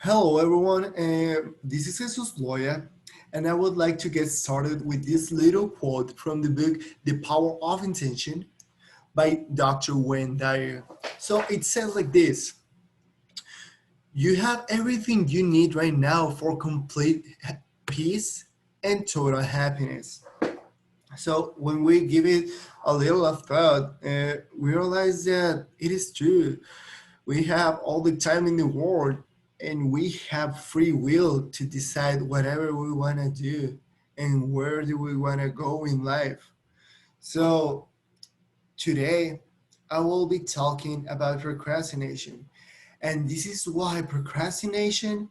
Hello, everyone. This is Jesus Loya, and I would like to get started with this little quote from the book The Power of Intention by Dr. Wayne Dyer. So it says like this: You have everything you need right now for complete peace and total happiness. So when we give it a little of thought, we realize that it is true. We have all the time in the world and we have free will to decide whatever we want to do and where do we want to go in life. So today I will be talking about procrastination. And this is why procrastination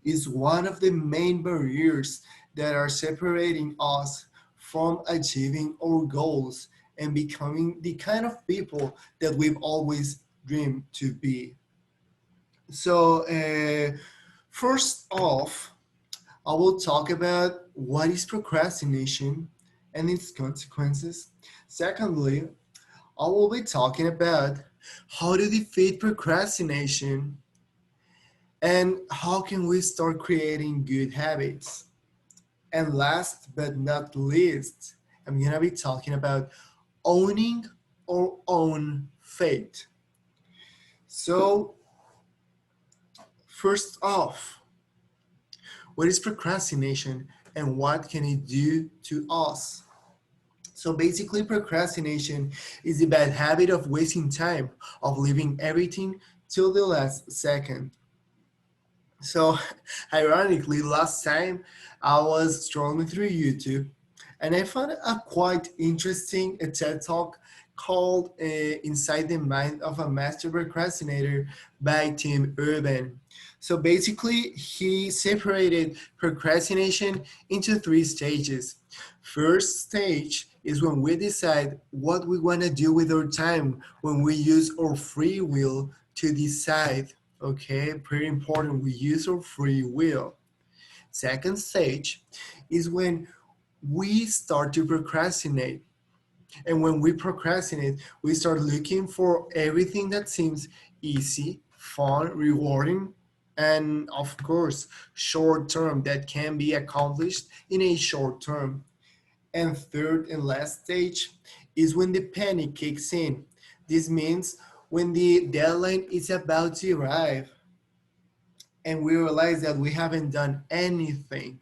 is one of the main barriers that are separating us from achieving our goals and becoming the kind of people that we've always dreamed to be. So, first off, I will talk about what is procrastination and its consequences. Secondly, I will be talking about how to defeat procrastination and how can we start creating good habits. And last but not least, I'm going to be talking about owning our own fate. So, first off, what is procrastination and what can it do to us? So basically, procrastination is the bad habit of wasting time, of leaving everything till the last second. So, ironically, last time I was scrolling through YouTube and I found a quite interesting TED talk called Inside the Mind of a Master Procrastinator by Tim Urban. So basically, he separated procrastination into three stages. First stage is when we decide what we want to do with our time, when we use our free will to decide. Okay, pretty important. We use our free will. Second stage is when we start to procrastinate. And when we procrastinate, we start looking for everything that seems easy, fun, rewarding, and of course, short term that can be accomplished in a short term. And third and last stage is when the panic kicks in. This means when the deadline is about to arrive and we realize that we haven't done anything,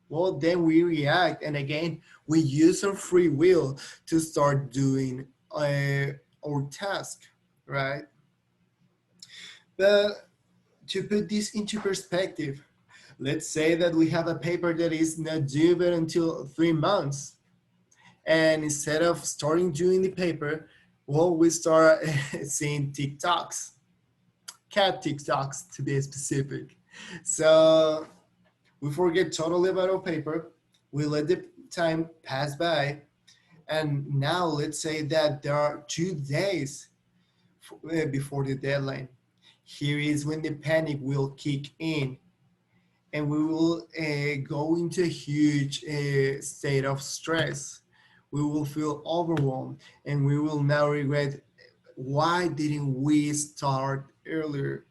well, then we react. And again, we use our free will to start doing our task, right? But to put this into perspective, let's say that we have a paper that is not due but until 3 months. And instead of starting doing the paper, well, we start seeing TikToks, cat TikToks to be specific. So we forget totally about our paper. We let the time pass by. And now let's say that there are 2 days before the deadline. Here is when the panic will kick in and we will go into a huge state of stress. We will feel overwhelmed and we will now regret why didn't we start earlier.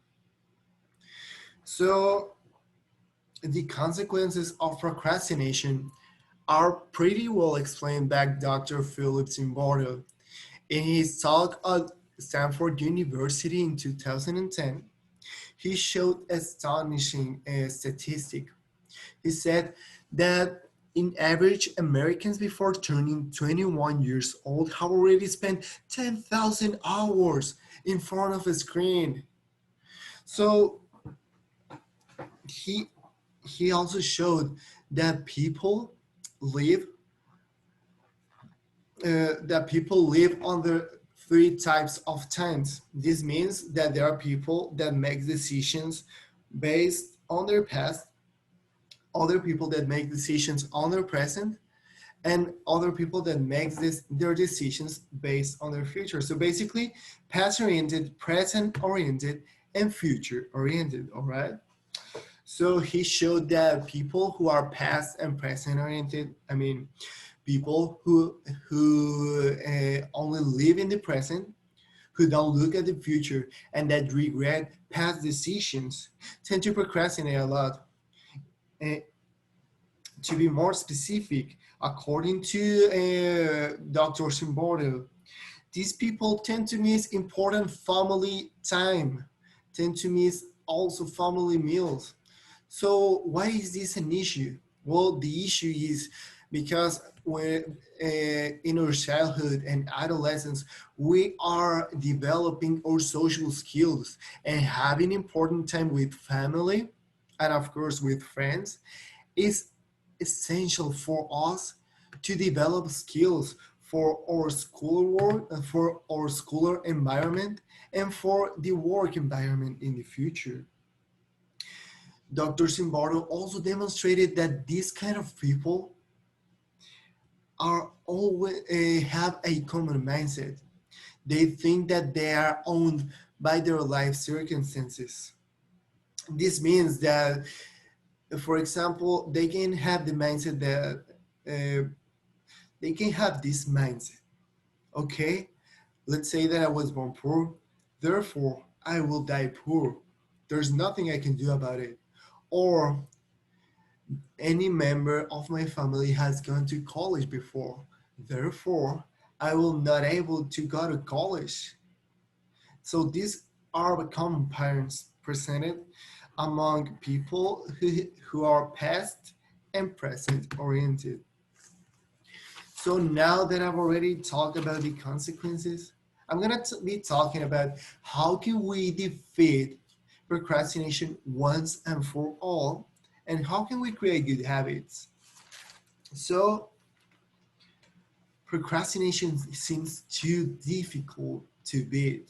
So the consequences of procrastination are pretty well explained by Dr. Philip Zimbardo. In his talk at Stanford University in 2010, he showed astonishing statistic. He said that in average, Americans before turning 21 years old have already spent 10,000 hours in front of a screen. So he he also showed that live people live under three types of times. This means that there are people that make decisions based on their past, other people that make decisions on their present, and other people that make their decisions based on their future. So basically, past oriented, present oriented, and future oriented. All right. So he showed that people who are past and present oriented, I mean, people who only live in the present, who don't look at the future and that regret past decisions tend to procrastinate a lot. Eh, to be more specific, according to Dr. Simbordo, these people tend to miss important family time, tend to miss also family meals. So why is this an issue? Well, the issue is because when in our childhood and adolescence, we are developing our social skills and having important time with family and of course with friends is essential for us to develop skills for our school work, for our school environment, and for the work environment in the future. Dr. Simbardo also demonstrated that these kind of people are always have a common mindset. They think that they are owned by their life circumstances. This means that, for example, they can have the mindset that they can have this mindset. Okay, let's say that I was born poor, therefore I will die poor. There's nothing I can do about it. Or any member of my family has gone to college before, therefore I will not able to go to college. So these are the common patterns presented among people who are past and present oriented. So now that I've already talked about the consequences, I'm gonna be talking about how can we defeat procrastination once and for all, and how can we create good habits. So procrastination seems too difficult to beat.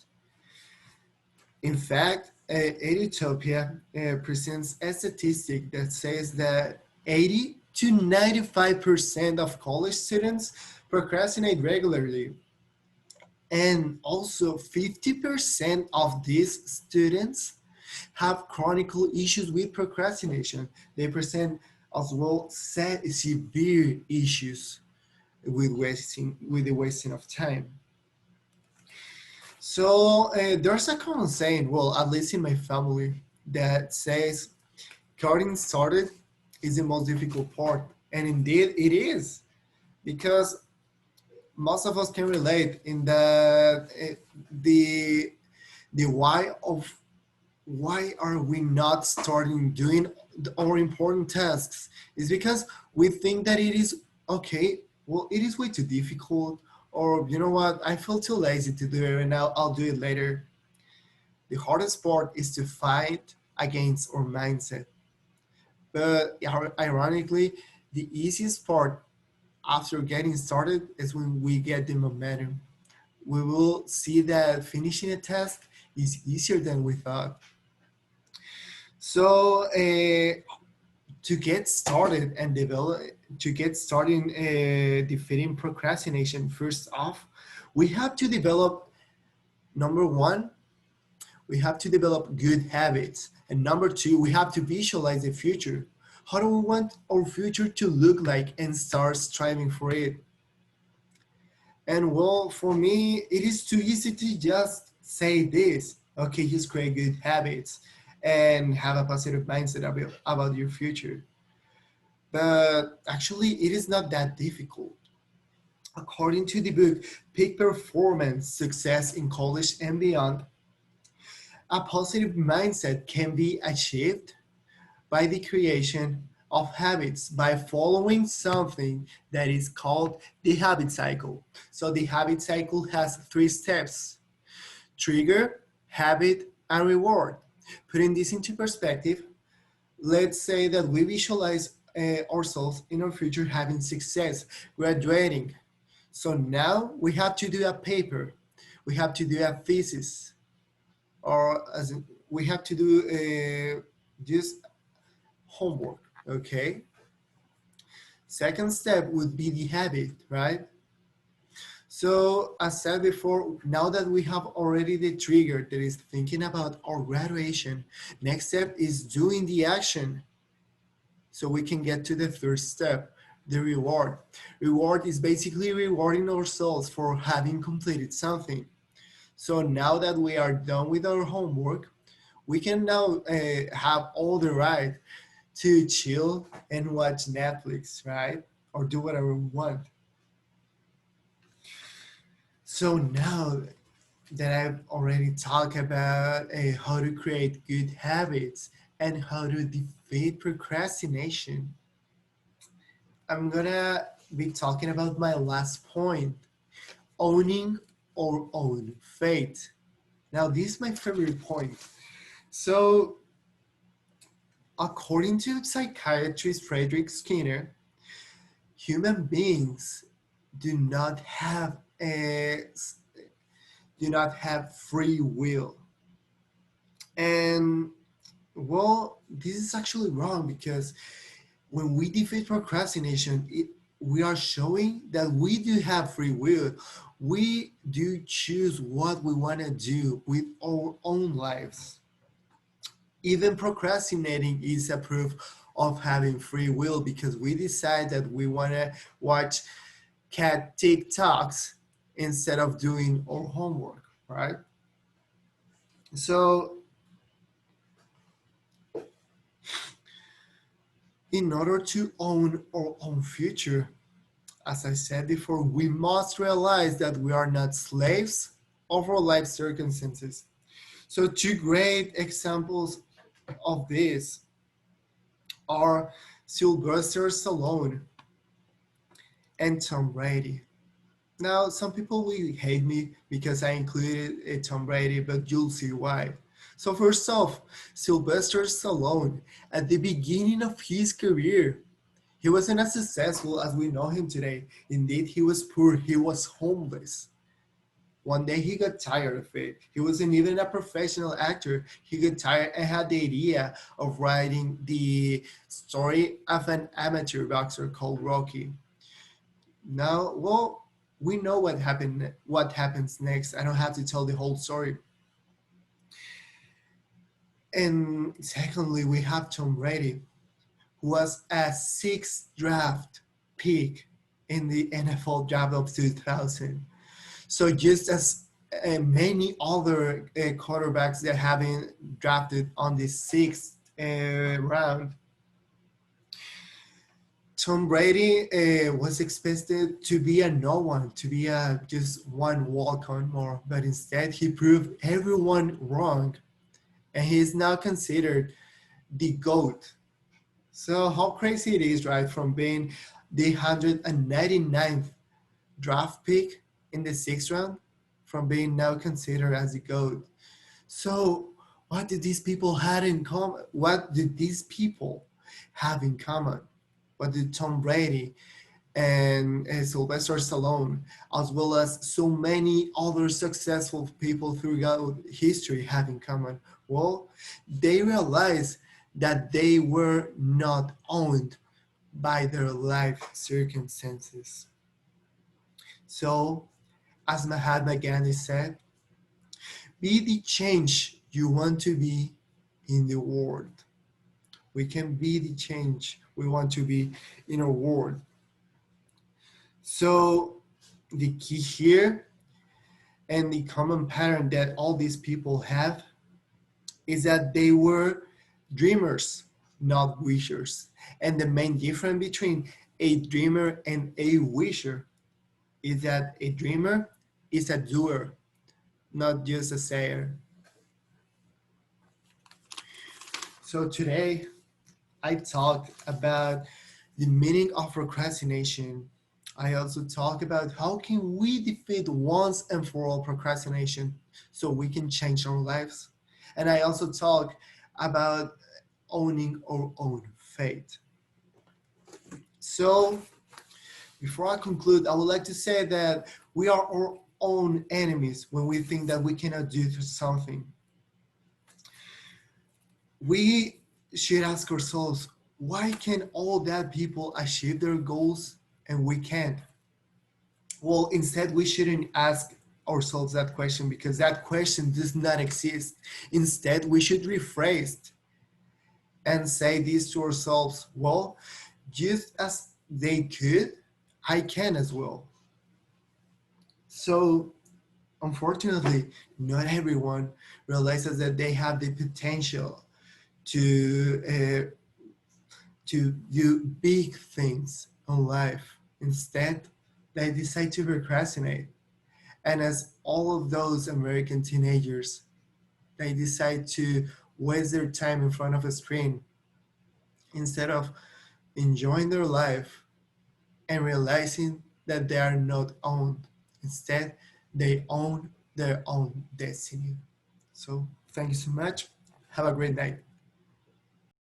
In fact, Edutopia presents a statistic that says that 80 to 95% of college students procrastinate regularly. And also 50% of these students have chronic issues with procrastination. They present as well severe issues with the wasting of time. So there's a common saying, well, at least in my family, that says getting started is the most difficult part. And indeed it is, because most of us can relate in that the why of why are we not starting doing our important tasks is because we think that it is okay, well, it is way too difficult, or you know what, I feel too lazy to do it and now I'll do it later. The hardest part is to fight against our mindset, but ironically the easiest part after getting started is when we get the momentum. We will see that finishing a task is easier than we thought. So to get started and develop, to get started defeating procrastination, first off, we have to develop, number one, we have to develop good habits. And number two, we have to visualize the future. How do we want our future to look like and start striving for it? And well, for me, it is too easy to just say this. Okay, just create good habits and have a positive mindset about your future. But actually, it is not that difficult. According to the book Peak Performance Success in College and Beyond, a positive mindset can be achieved by the creation of habits by following something that is called the habit cycle. So the habit cycle has 3 steps: trigger, habit, and reward. Putting this into perspective, let's say that we visualize ourselves in our future having success, graduating. So now we have to do a paper, we have to do a thesis, or as in, we have to do just homework, okay? Second step would be the habit, right? So as said before, now that we have already the trigger that is thinking about our graduation, next step is doing the action. So we can get to the third step, the reward. Reward is basically rewarding ourselves for having completed something. So now that we are done with our homework, we can now have all the right to chill and watch Netflix, right? Or do whatever we want. So now that I've already talked about how to create good habits and how to defeat procrastination, I'm gonna be talking about my last point, owning our own fate. Now, this is my favorite point. So, according to psychiatrist Frederick Skinner, human beings do not have a do not have free will. And well, this is actually wrong because when we defeat procrastination, we are showing that we do have free will. We do choose what we want to do with our own lives. Even procrastinating is a proof of having free will because we decide that we want to watch cat TikToks instead of doing our homework, right? So, in order to own our own future, as I said before, we must realize that we are not slaves of our life circumstances. So, two great examples of this are Sylvester Stallone and Tom Brady. Now, some people will hate me because I included a Tom Brady, but you'll see why. So, first off, Sylvester Stallone, at the beginning of his career, he wasn't as successful as we know him today. Indeed, he was poor, he was homeless. One day he got tired of it. He wasn't even a professional actor. He got tired and had the idea of writing the story of an amateur boxer called Rocky. Now, well, we know what happens next. I don't have to tell the whole story. And secondly, we have Tom Brady, who was a sixth draft pick in the NFL draft of 2000. So just as many other quarterbacks that have been drafted on the sixth round, Tom Brady was expected to be a no one, to be a just one walk on more, but instead he proved everyone wrong, and he is now considered the GOAT. So how crazy it is, right? From being the 199th draft pick in the sixth round, from being now considered as the GOAT. So what did these people have in common? What did these people have in common? What did Tom Brady and Sylvester Stallone, as well as so many other successful people throughout history, have in common? Well, they realized that they were not owned by their life circumstances. So, as Mahatma Gandhi said, be the change you want to be in the world. We can be the change we want to be in our world. So, the key here and the common pattern that all these people have is that they were dreamers, not wishers. And the main difference between a dreamer and a wisher is that a dreamer is a doer, not just a sayer. So today I talked about the meaning of procrastination. I also talk about how can we defeat once and for all procrastination so we can change our lives. And I also talk about owning our own fate. So before I conclude, I would like to say that we are our own enemies when we think that we cannot do something. We should ask ourselves, why can all that people achieve their goals and we can't? Well, instead, we shouldn't ask ourselves that question because that question does not exist. Instead, we should rephrase and say this to ourselves, well, just as they could, I can as well. So, Unfortunately, not everyone realizes that they have the potential to to do big things in life. Instead, they decide to procrastinate. And as all of those American teenagers, they decide to waste their time in front of a screen instead of enjoying their life and realizing that they are not owned. Instead, they own their own destiny. So, thank you so much. Have a great night.